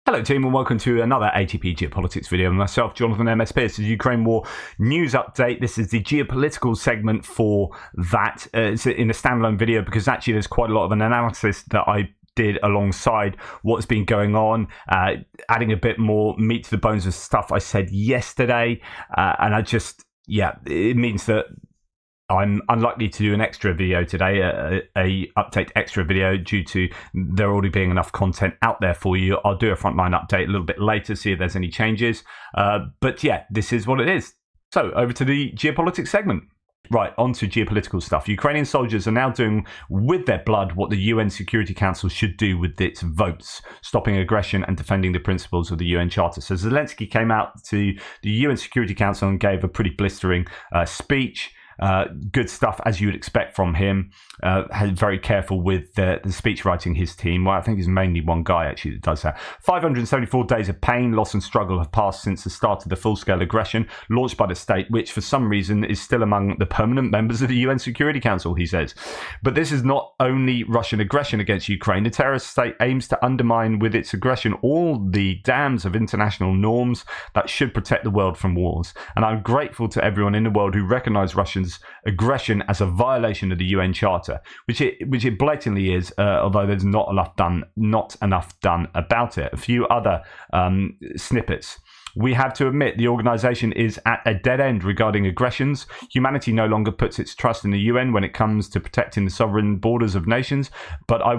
Hello team and welcome to another ATP Geopolitics video. Myself, Jonathan MS Pearce, the Ukraine War News Update. This is the geopolitical segment for that. It's in a standalone video because actually there's quite a lot of an analysis that I did alongside what's been going on, adding a bit more meat to the bones of stuff I said yesterday. And it means that I'm unlikely to do an extra video today, a update extra video, due to there already being enough content out there for you. I'll do a frontline update a little bit later, see if there's any changes. But yeah, this is what it is. So over to the geopolitics segment. Right, on to geopolitical stuff. Ukrainian soldiers are now doing with their blood what the UN Security Council should do with its votes, stopping aggression and defending the principles of the UN Charter. So Zelensky came out to the UN Security Council and gave a pretty blistering speech. Good stuff, as you would expect from him. Very careful with the speech writing, his team. Well, I think it's mainly one guy actually that does that. 574 days of pain, loss and struggle have passed since the start of the full-scale aggression launched by the state, which for some reason is still among the permanent members of the UN Security Council, he says. But this is not only Russian aggression against Ukraine. The terrorist state aims to undermine with its aggression all the dams of international norms that should protect the world from wars. And I'm grateful to everyone in the world who recognize Russia's aggression as a violation of the UN Charter, which it blatantly is, although there's not enough done about it. A few other snippets. We have to admit the organisation is at a dead end regarding aggressions. Humanity no longer puts its trust in the UN when it comes to protecting the sovereign borders of nations, but I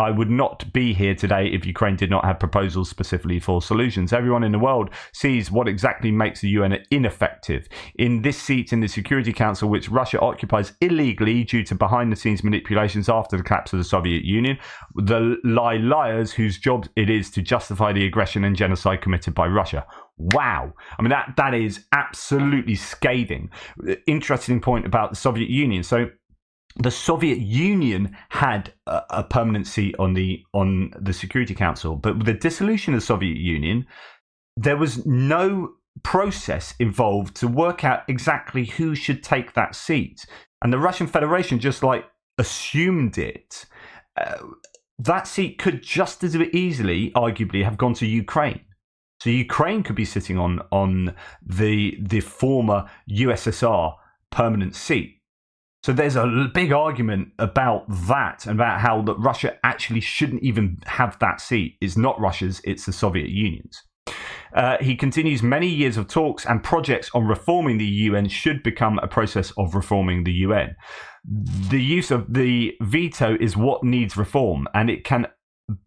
would not be here today if Ukraine did not have proposals specifically for solutions. Everyone in the world sees what exactly makes the UN ineffective. In this seat in the Security Council, which Russia occupies illegally due to behind-the-scenes manipulations after the collapse of the Soviet Union, the liars whose job it is to justify the aggression and genocide committed by Russia. Wow. I mean, that is absolutely scathing. Interesting point about the Soviet Union. So the Soviet Union had a permanent seat on the Security Council, but with the dissolution of the Soviet Union, there was no process involved to work out exactly who should take that seat. And the Russian Federation just assumed it. That seat could just as easily, arguably, have gone to Ukraine. So Ukraine could be sitting on the former USSR permanent seat. So there's a big argument about that and about how that Russia actually shouldn't even have that seat. It's not Russia's, it's the Soviet Union's. He continues, many years of talks and projects on reforming the UN should become a process of reforming the UN. The use of the veto is what needs reform, and it can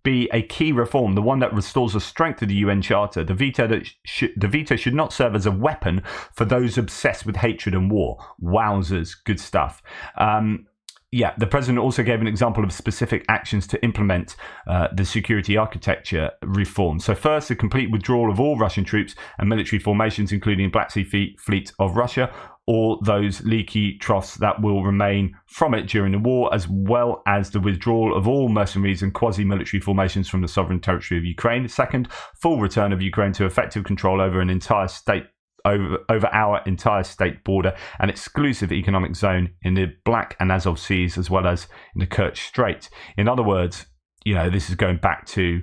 be a key reform, the one that restores the strength of the UN Charter. The veto should not serve as a weapon for those obsessed with hatred and war. Wowzers, good stuff. The president also gave an example of specific actions to implement the security architecture reform. So first, the complete withdrawal of all Russian troops and military formations, including Black Sea Fleet of Russia, or those leaky troughs that will remain from it during the war, as well as the withdrawal of all mercenaries and quasi-military formations from the sovereign territory of Ukraine. Second, full return of Ukraine to effective control over an entire state, over our entire state border and exclusive economic zone in the Black and Azov Seas, as well as in the Kerch Strait. In other words, this is going back to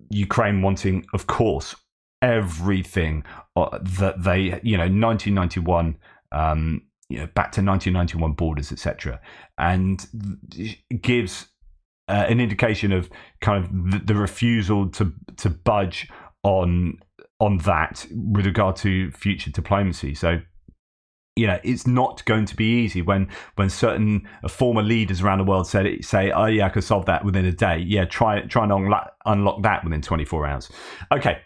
Ukraine wanting, of course, everything that they, 1991, back to 1991 borders, etc., and gives an indication of kind of the refusal to budge on that with regard to future diplomacy. So, it's not going to be easy when certain former leaders around the world say, oh yeah, I could solve that within a day. Yeah, try and unlock that within 24 hours. Okay.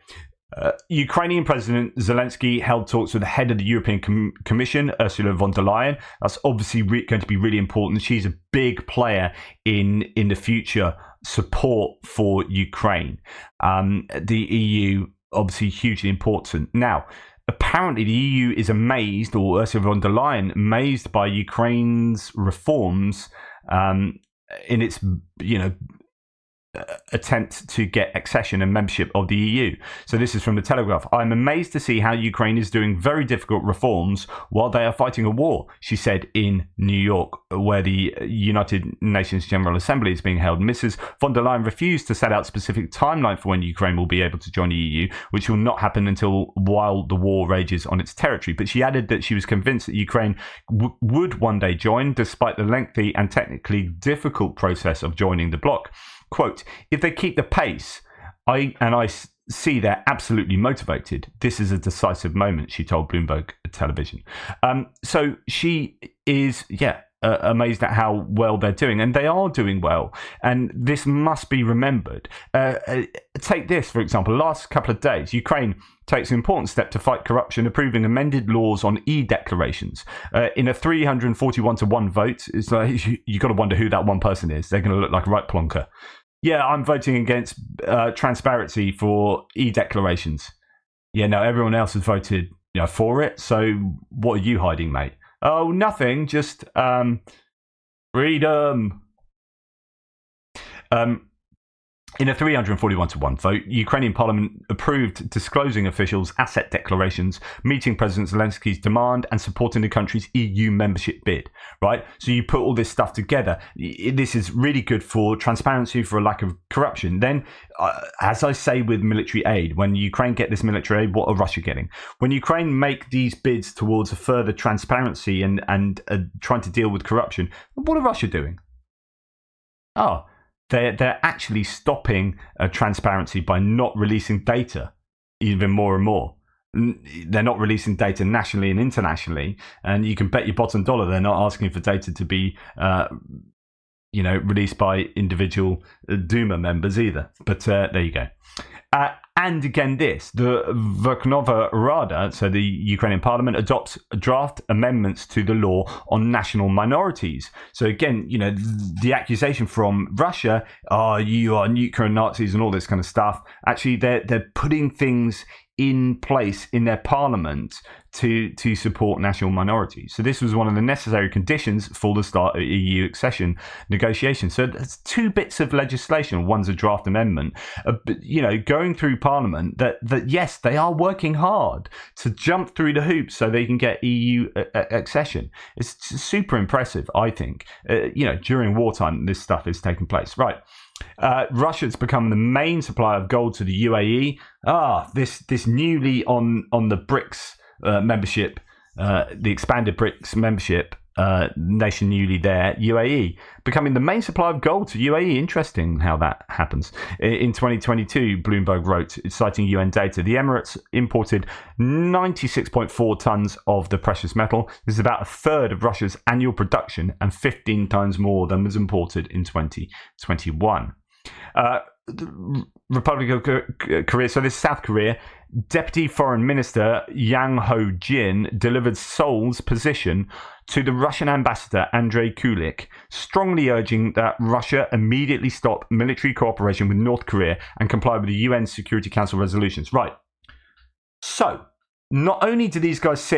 Ukrainian President Zelensky held talks with the head of the European Commission, Ursula von der Leyen. That's obviously going to be really important. She's a big player in the future support for Ukraine. The EU, obviously hugely important. Now, apparently the EU is amazed, or Ursula von der Leyen, amazed by Ukraine's reforms in its, attempt to get accession and membership of the EU. So this is from the Telegraph. I'm amazed to see how Ukraine is doing very difficult reforms while they are fighting a war, she said in New York, where the United Nations General Assembly is being held. Mrs. von der Leyen refused to set out specific timeline for when Ukraine will be able to join the EU, which will not happen until while the war rages on its territory. But she added that she was convinced that Ukraine would one day join, despite the lengthy and technically difficult process of joining the bloc. Quote, if they keep the pace, I see they're absolutely motivated. This is a decisive moment, she told Bloomberg Television. So she is, amazed at how well they're doing, and they are doing well, and this must be remembered. Take this, for example. Last couple of days, Ukraine takes an important step to fight corruption, approving amended laws on e-declarations. In a 341-1 vote, it's like, you got to wonder who that one person is. They're going to look like a right plonker. Yeah, I'm voting against transparency for e-declarations. Yeah, no, everyone else has voted for it. So what are you hiding, mate? Oh, nothing. Just freedom. In a 341-1 vote, Ukrainian parliament approved disclosing officials' asset declarations, meeting President Zelensky's demand and supporting the country's EU membership bid, right? So you put all this stuff together. This is really good for transparency, for a lack of corruption. Then, as I say with military aid, when Ukraine get this military aid, what are Russia getting? When Ukraine make these bids towards a further transparency and trying to deal with corruption, what are Russia doing? Oh, they're actually stopping transparency by not releasing data even more and more. They're not releasing data nationally and internationally, and you can bet your bottom dollar they're not asking for data to be released by individual Duma members either. But there you go. And again, the Verkhovna Rada, so the Ukrainian parliament, adopts draft amendments to the law on national minorities. So again, the accusation from Russia, you are nuclear Nazis and all this kind of stuff. Actually, they're putting things in place in their parliament to support national minorities. So this was one of the necessary conditions for the start of EU accession negotiations. So there's two bits of legislation. One's a draft amendment, going through parliament that yes, they are working hard to jump through the hoops so they can get EU accession. It's super impressive, I think. During wartime, this stuff is taking place. Right. Russia's become the main supplier of gold to the UAE. This newly on the BRICS membership, the expanded BRICS membership nation newly there, UAE, becoming the main supplier of gold to UAE. Interesting how that happens. In 2022, Bloomberg wrote, citing UN data, the Emirates imported 96.4 tons of the precious metal. This is about a third of Russia's annual production and 15 times more than was imported in 2021. Republic of Korea, so this is South Korea, Deputy Foreign Minister Yang Ho-jin delivered Seoul's position to the Russian ambassador Andrei Kulik, strongly urging that Russia immediately stop military cooperation with North Korea and comply with the UN Security Council resolutions. Right. So, not only do these guys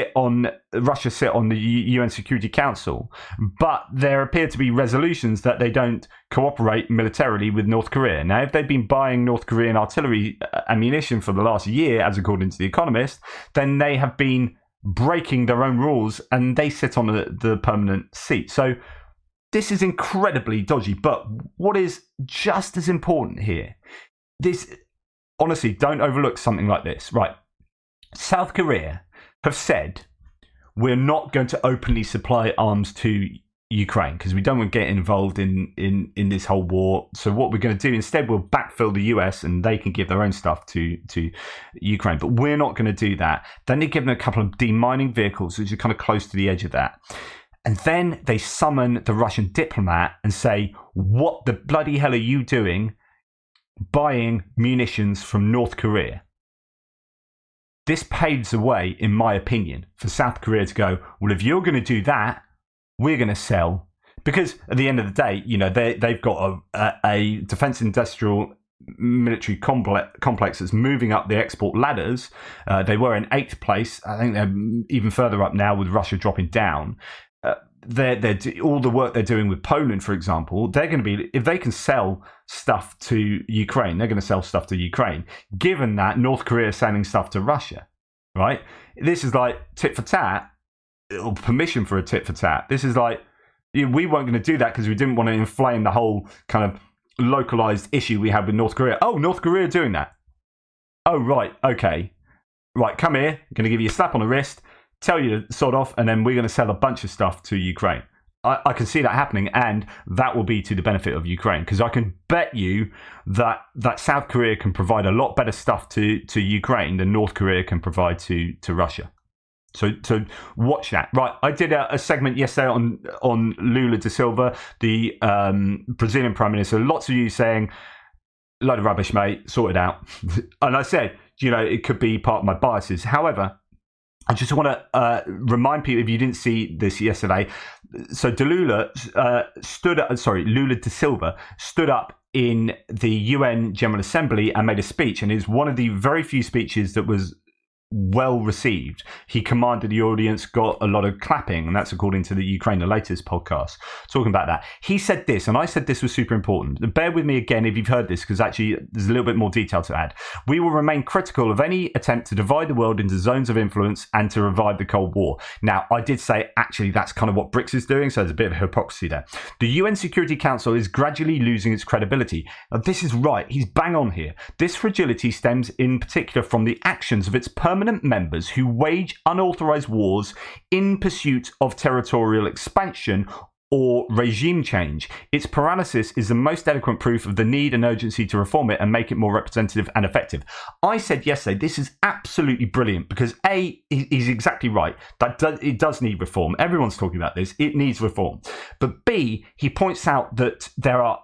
Russia sit on the UN Security Council, but there appear to be resolutions that they don't cooperate militarily with North Korea. Now, if they've been buying North Korean artillery ammunition for the last year, as according to The Economist, then they have been breaking their own rules and they sit on the permanent seat. So this is incredibly dodgy. But what is just as important here, honestly, don't overlook something like this, right? South Korea have said, we're not going to openly supply arms to Ukraine because we don't want to get involved in this whole war. So what we're going to do instead, we'll backfill the US and they can give their own stuff to Ukraine. But we're not going to do that. Then they give them a couple of demining vehicles, which are kind of close to the edge of that. And then they summon the Russian diplomat and say, what the bloody hell are you doing buying munitions from North Korea? This paves the way, in my opinion, for South Korea to go, well, if you're going to do that, we're going to sell. Because at the end of the day, they've got a defense industrial military complex that's moving up the export ladders. They were in 8th place. I think they're even further up now with Russia dropping down. all the work they're doing with Poland, for example, they're going to be, if they can sell stuff to Ukraine, they're going to sell stuff to Ukraine, given that North Korea is selling stuff to Russia, right? This is like tit for tat, or permission for a tit for tat. This is like, we weren't going to do that because we didn't want to inflame the whole kind of localized issue we had with North Korea. Oh, North Korea doing that. Oh, right, okay. Right, come here, I'm going to give you a slap on the wrist, tell you to sort off, and then we're going to sell a bunch of stuff to Ukraine. I can see that happening, and that will be to the benefit of Ukraine, because I can bet you that South Korea can provide a lot better stuff to Ukraine than North Korea can provide to Russia. So watch that. Right, I did a segment yesterday on Lula da Silva, the Brazilian Prime Minister. Lots of you saying, load of rubbish, mate, sort it out. And I said, it could be part of my biases. However, I just want to remind people, if you didn't see this yesterday, so Lula da Silva stood up in the UN General Assembly and made a speech, and is one of the very few speeches that was well received. He commanded the audience, got a lot of clapping, and that's according to the Ukraine the Latest podcast talking about that. He said this, and I said this was super important. Bear with me again if you've heard this, because actually there's a little bit more detail to add. We will remain critical of any attempt to divide the world into zones of influence and to revive the Cold War. Now, I did say actually that's kind of what BRICS is doing, so there's a bit of hypocrisy there. The UN Security Council is gradually losing its credibility. Now, this is right, he's bang on here. This fragility stems in particular from the actions of its permanent members who wage unauthorized wars in pursuit of territorial expansion or regime change. Its paralysis is the most eloquent proof of the need and urgency to reform it and make it more representative and effective. I said yesterday, this is absolutely brilliant, because A, he's exactly right. It does need reform. Everyone's talking about this. It needs reform. But B, he points out that there are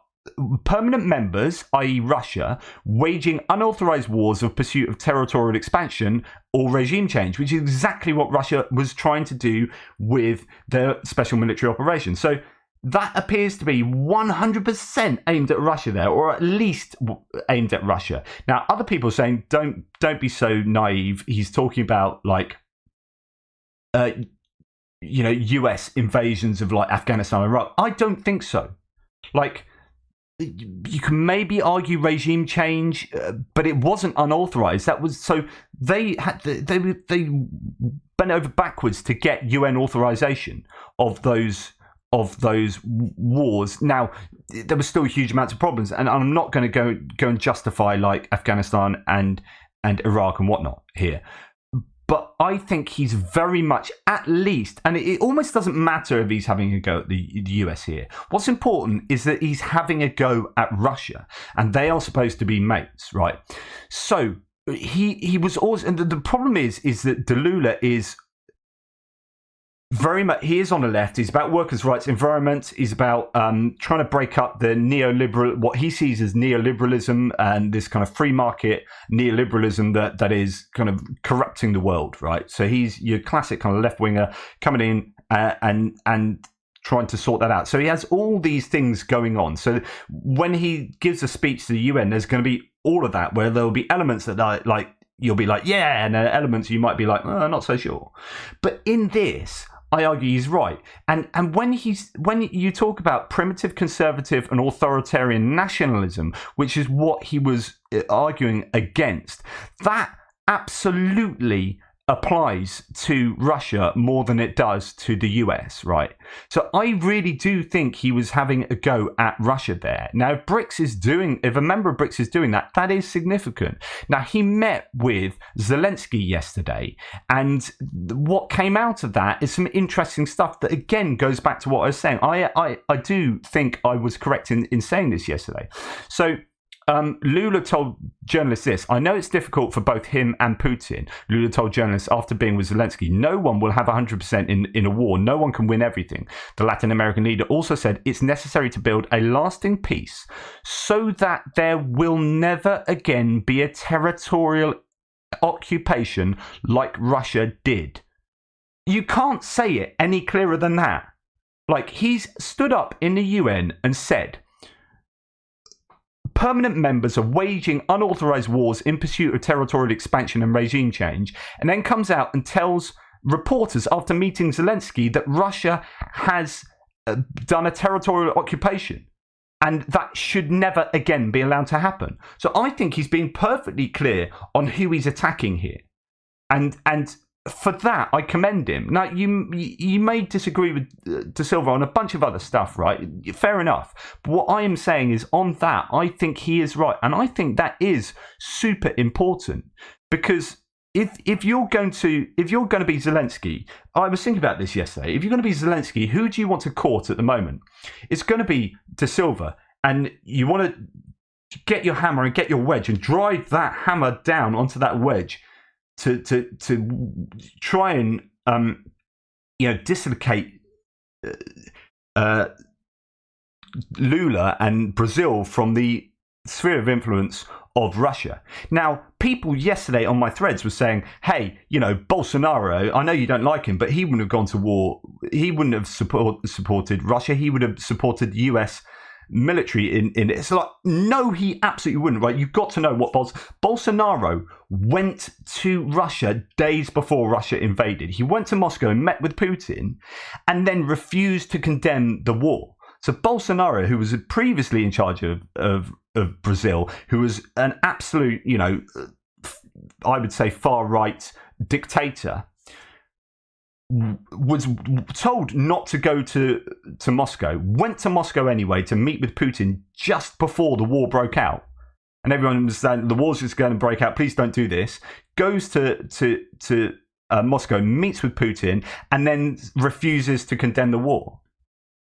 permanent members, i.e. Russia, waging unauthorized wars of pursuit of territorial expansion or regime change, which is exactly what Russia was trying to do with their special military operation. So that appears to be 100% aimed at Russia there, or at least aimed at Russia. Now, other people are saying, don't be so naive. He's talking about US invasions of Afghanistan and Iraq. I don't think so. You can maybe argue regime change, but it wasn't unauthorized. That was so they bent over backwards to get UN authorization of those wars. Now, there were still huge amounts of problems, and I'm not going to go and justify Afghanistan and Iraq and whatnot here. But I think he's very much, at least, and it almost doesn't matter if he's having a go at the US here. What's important is that he's having a go at Russia, and they are supposed to be mates, right? So he was also, and the problem is that Lula is very much, he is on the left. He's about workers' rights, environment. He's about trying to break up the neoliberal, what he sees as neoliberalism, and this kind of free market neoliberalism that is kind of corrupting the world, right? So he's your classic kind of left winger coming in and trying to sort that out. So he has all these things going on. So when he gives a speech to the UN, there's going to be all of that, where there'll be elements that are you'll be yeah, and elements you might be not so sure. But in this, I argue he's right. And when you talk about primitive conservative and authoritarian nationalism, which is what he was arguing against, that absolutely applies to Russia more than it does to the US, right? So I really do think he was having a go at Russia there. Now, if a member of BRICS is doing that, that is significant. Now, he met with Zelensky yesterday, and what came out of that is some interesting stuff that, again, goes back to what I was saying. I do think I was correct in saying this yesterday. So Lula told journalists this: I know it's difficult for both him and Putin. Lula told journalists after being with Zelensky, no one will have 100% in a war. No one can win everything. The Latin American leader also said it's necessary to build a lasting peace so that there will never again be a territorial occupation like Russia did. You can't say it any clearer than that. He's stood up in the UN and said, permanent members are waging unauthorized wars in pursuit of territorial expansion and regime change, and then comes out and tells reporters after meeting Zelensky that Russia has done a territorial occupation. And that should never again be allowed to happen. So I think he's been perfectly clear on who he's attacking here. And for that, I commend him. Now, you may disagree with De Silva on a bunch of other stuff, right? Fair enough. But what I am saying is on that, I think he is right. And I think that is super important because if you're going to be Zelensky, I was thinking about this yesterday. If you're going to be Zelensky, who do you want to court at the moment? It's going to be De Silva, and you want to get your hammer and get your wedge and drive that hammer down onto that wedge to try and dislocate Lula and Brazil from the sphere of influence of Russia. Now, people yesterday on my threads were saying, hey, Bolsonaro, I know you don't like him, but he wouldn't have gone to war. He wouldn't have supported Russia. He would have supported US military in it. It's like, no, he absolutely wouldn't, right? You've got to know what Bolsonaro went to Russia days before Russia invaded. He went to Moscow and met with Putin and then refused to condemn the war. So Bolsonaro, who was previously in charge of Brazil, who was an absolute, I would say far-right dictator, was told not to go to Moscow, went to Moscow anyway to meet with Putin just before the war broke out. And everyone was saying, the war's just going to break out, please don't do this. Goes to Moscow, meets with Putin, and then refuses to condemn the war.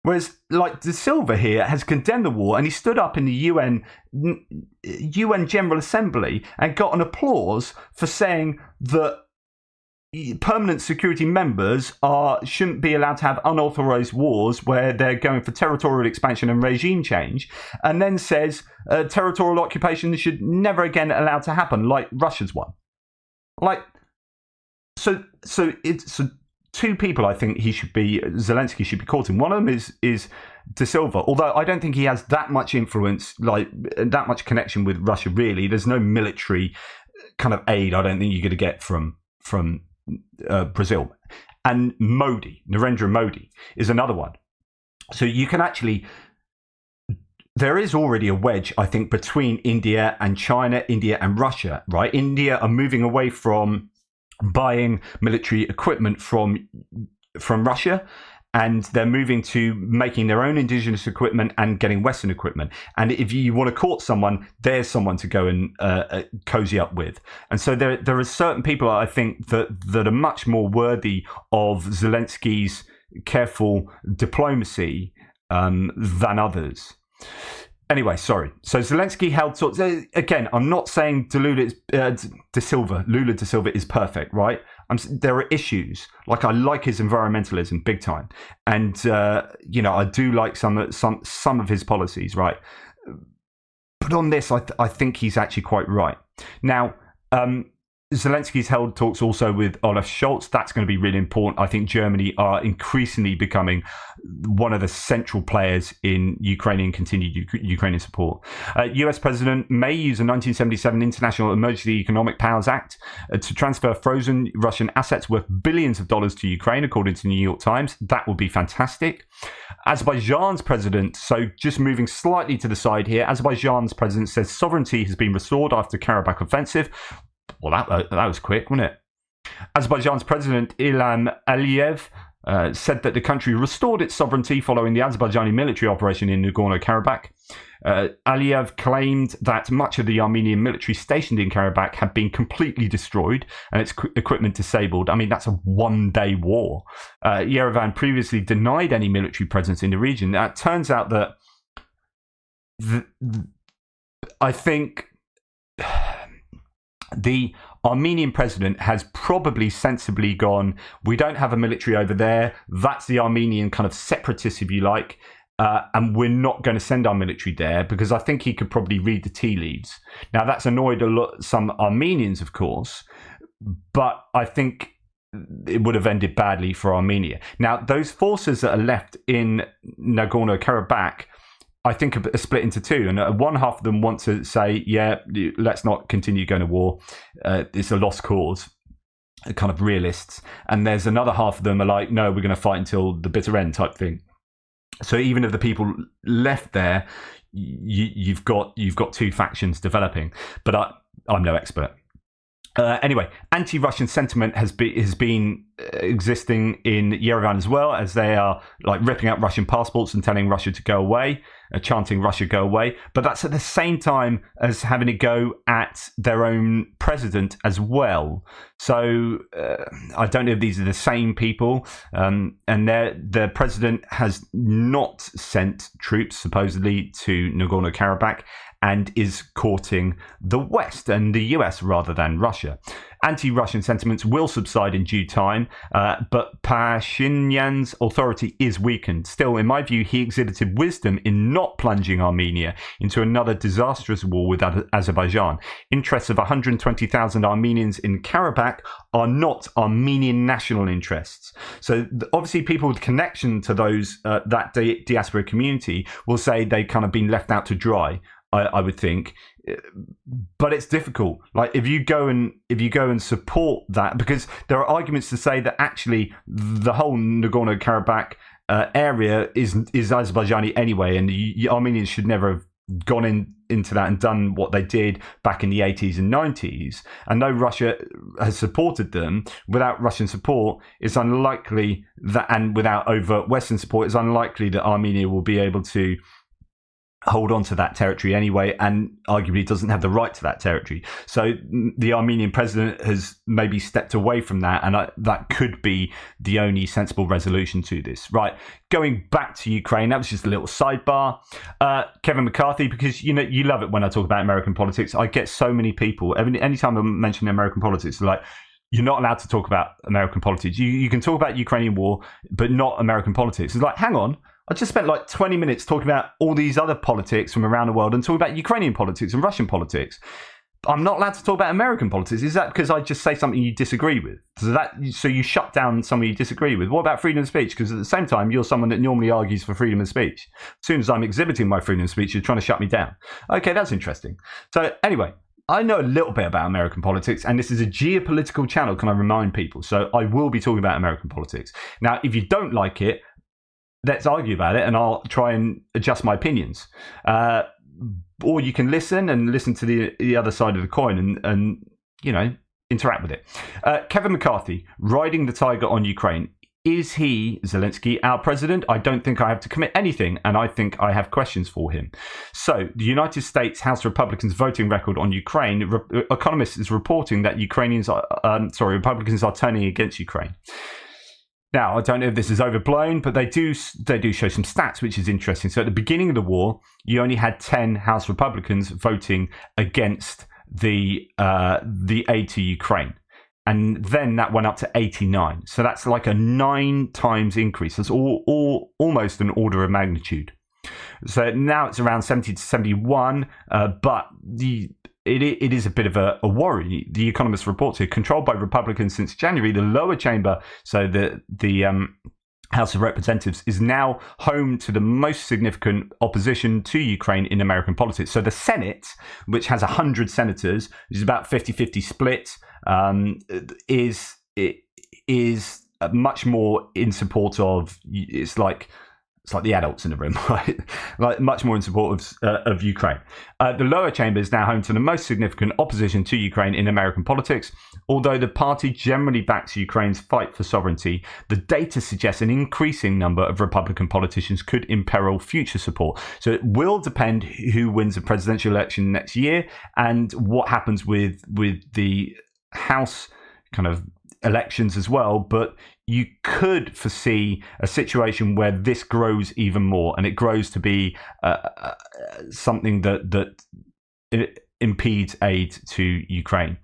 Whereas, like, De Silva here has condemned the war, and he stood up in the UN General Assembly and got an applause for saying that permanent security members shouldn't be allowed to have unauthorized wars where they're going for territorial expansion and regime change, and then says territorial occupation should never again allowed to happen, like Russia's one. Like, so two people I think Zelensky should be courting. One of them is De Silva, although I don't think he has that much influence, like that much connection with Russia, really. There's no military kind of aid I don't think you're going to get from Brazil. And Narendra Modi is another one. So you can actually, there is already a wedge, I think, between India and China, India and Russia, right? India are moving away from buying military equipment from Russia, and they're moving to making their own indigenous equipment and getting Western equipment. And if you want to court someone, there's someone to go and cozy up with. And so there are certain people, I think, that are much more worthy of Zelensky's careful diplomacy than others. Anyway, sorry. So Zelensky held talks. Again, I'm not saying Lula De Silva is perfect, right? There are issues. Like, I like his environmentalism big time, and I do like some of his policies, right? But on this, I think he's actually quite right. Now, Zelensky's held talks also with Olaf Scholz. That's going to be really important. I think Germany are increasingly becoming one of the central players in continued Ukrainian support. US President may use a 1977 International Emergency Economic Powers Act to transfer frozen Russian assets worth billions of dollars to Ukraine, according to the New York Times. That would be fantastic. Azerbaijan's president, so just moving slightly to the side here, Azerbaijan's president says sovereignty has been restored after Karabakh offensive. Well, that was quick, wasn't it? Azerbaijan's president Ilham Aliyev said that the country restored its sovereignty following the Azerbaijani military operation in Nagorno-Karabakh. Aliyev claimed that much of the Armenian military stationed in Karabakh had been completely destroyed and its equipment disabled. I mean, that's a one-day war. Yerevan previously denied any military presence in the region. Now, it turns out that I think the Armenian president has probably sensibly gone, we don't have a military over there. That's the Armenian kind of separatists, if you like. And we're not going to send our military there, because I think he could probably read the tea leaves. Now, that's annoyed some Armenians, of course, but I think it would have ended badly for Armenia. Now, those forces that are left in Nagorno-Karabakh, I think are split into two, and one half of them want to say, yeah, let's not continue going to war. It's a lost cause. kind of realists, and there's another half of them are like, no, we're going to fight until the bitter end type thing. So even of the people left there, you've got two factions developing. But I'm no expert. Anyway, anti-Russian sentiment has been existing in Yerevan as well, as they are like ripping out Russian passports and telling Russia to go away, chanting Russia go away. But that's at the same time as having a go at their own president as well. So I don't know if these are the same people. And the president has not sent troops supposedly to Nagorno-Karabakh, and is courting the West and the US rather than Russia. Anti-Russian sentiments will subside in due time, but Pashinyan's authority is weakened. Still, in my view, he exhibited wisdom in not plunging Armenia into another disastrous war with Azerbaijan. Interests of 120,000 Armenians in Karabakh are not Armenian national interests. So obviously people with connection to those that diaspora community will say they've kind of been left out to dry, I would think. But it's difficult. Like if you go and support that, because there are arguments to say that actually the whole Nagorno-Karabakh area is Azerbaijani anyway, and the Armenians should never have gone into that and done what they did back in the 80s and 90s. And though Russia has supported them, without Russian support, it's unlikely that, and without overt Western support, it's unlikely that Armenia will be able to hold on to that territory anyway, and arguably doesn't have the right to that territory. So the Armenian president has maybe stepped away from that, and that could be the only sensible resolution to this. Right, going back to Ukraine, that was just a little sidebar. Kevin McCarthy, because you love it when I talk about American politics. I get so many people, anytime I mention American politics, they're like, you're not allowed to talk about American politics. You can talk about Ukrainian war, but not American politics. It's like, hang on, I just spent like 20 minutes talking about all these other politics from around the world and talking about Ukrainian politics and Russian politics. I'm not allowed to talk about American politics. Is that because I just say something you disagree with? So you shut down someone you disagree with? What about freedom of speech? Because at the same time, you're someone that normally argues for freedom of speech. As soon as I'm exhibiting my freedom of speech, you're trying to shut me down. Okay, that's interesting. So anyway, I know a little bit about American politics, and this is a geopolitical channel, can I remind people? So I will be talking about American politics. Now, if you don't like it, let's argue about it, and I'll try and adjust my opinions. Or you can listen to the other side of the coin and interact with it. Kevin McCarthy, riding the tiger on Ukraine. Is he, Zelensky, our president? I don't think I have to commit anything, and I think I have questions for him. So, the United States House Republicans' voting record on Ukraine, Economist is reporting that Republicans are turning against Ukraine. Now, I don't know if this is overblown, but they do show some stats, which is interesting. So at the beginning of the war, you only had 10 House Republicans voting against the aid to Ukraine. And then that went up to 89. So that's like a 9 times increase. That's almost an order of magnitude. So now it's around 70 to 71, but it is a bit of a worry. The Economist reports here, controlled by Republicans since January, the lower chamber, so the House of Representatives, is now home to the most significant opposition to Ukraine in American politics. So the Senate, which has 100 senators, which is about 50-50 split, is much more in support of, it's like the adults in the room, right? Like much more in support of Ukraine. The lower chamber is now home to the most significant opposition to Ukraine in American politics. Although the party generally backs Ukraine's fight for sovereignty, the data suggests an increasing number of Republican politicians could imperil future support. So it will depend who wins the presidential election next year and what happens with the House kind of elections as well. But you could foresee a situation where this grows even more, and it grows to be something that impedes aid to Ukraine.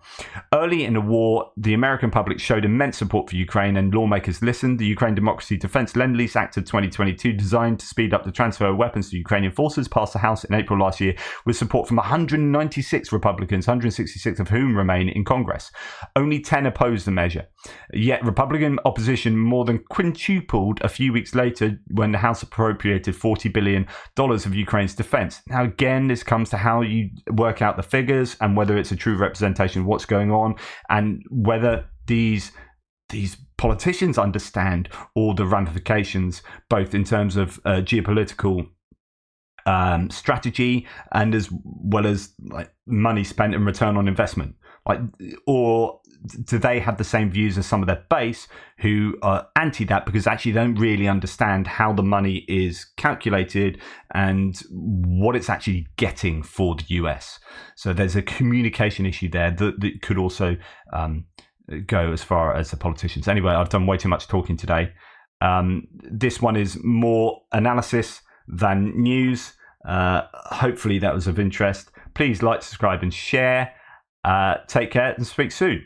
Early in the war, the American public showed immense support for Ukraine, and lawmakers listened. The Ukraine Democracy Defense Lend-Lease Act of 2022, designed to speed up the transfer of weapons to Ukrainian forces, passed the House in April last year with support from 196 Republicans, 166 of whom remain in Congress. Only 10 opposed the measure. Yet Republican opposition more than quintupled a few weeks later when the House appropriated $40 billion of Ukraine's defense. Now, again, this comes to how you work out the figures and whether it's a true representation of what's going on, and whether these politicians understand all the ramifications, both in terms of geopolitical strategy and as well as like money spent and return on investment? Like, or do they have the same views as some of their base who are anti that because actually they don't really understand how the money is calculated and what it's actually getting for the US? So there's a communication issue there that could also go as far as the politicians. Anyway, I've done way too much talking today. This one is more analysis than news. Hopefully that was of interest. Please like, subscribe and share. Take care and speak soon.